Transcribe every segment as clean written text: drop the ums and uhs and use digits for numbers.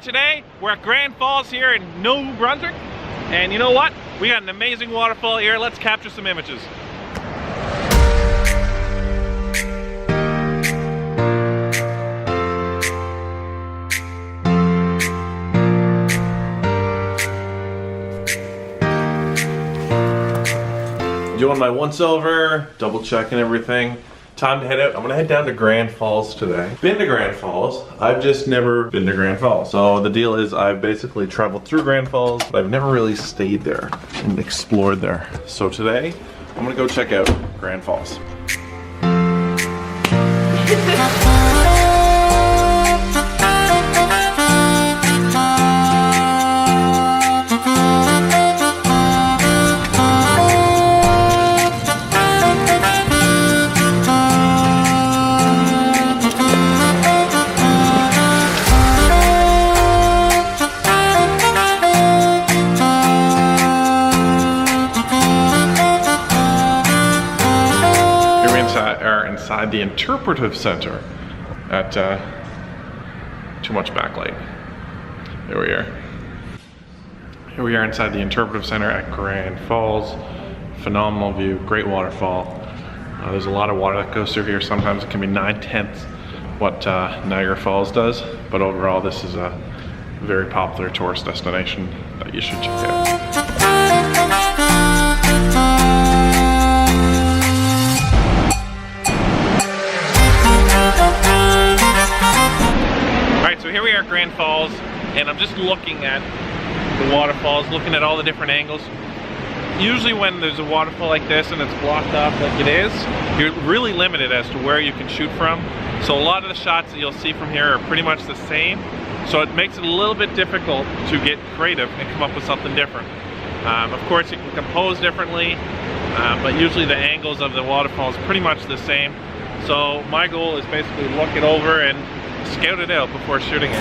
today we're at Grand Falls here in New Brunswick, and you know what? We got an amazing waterfall here. Let's capture some images. Doing my once over, double checking everything. Time to head out. I'm gonna head down to Grand Falls today. Been to Grand Falls, I've just never been to Grand Falls. So the deal is I've basically traveled through Grand Falls, but I've never really stayed there and explored there. So today, I'm gonna go check out Grand Falls. Inside the interpretive center at too much backlight. There we are. Here we are inside the interpretive center at Grand Falls. Phenomenal view, great waterfall. There's a lot of water that goes through here. Sometimes it can be 9/10 what Niagara Falls does, but overall this is a very popular tourist destination that you should check out. So here we are at Grand Falls, and I'm just looking at the waterfalls, looking at all the different angles. Usually when there's a waterfall like this and it's blocked off like it is, you're really limited as to where you can shoot from. So a lot of the shots that you'll see from here are pretty much the same. So it makes it a little bit difficult to get creative and come up with something different. Of course you can compose differently, but usually the angles of the waterfall is pretty much the same. So my goal is basically look it over and scout it out before shooting it.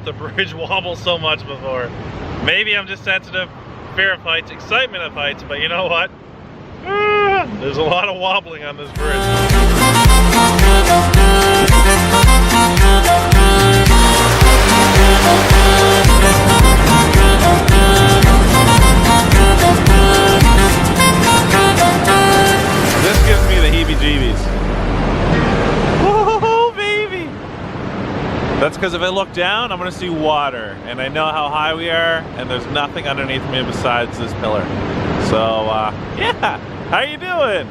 The bridge wobble so much before. Maybe I'm just sensitive, fear of heights, excitement of heights, but you know what? There's a lot of wobbling on this bridge. This gives me the heebie-jeebies. That's because if I look down, I'm gonna see water, and I know how high we are, and there's nothing underneath me besides this pillar. So, yeah, how you doing?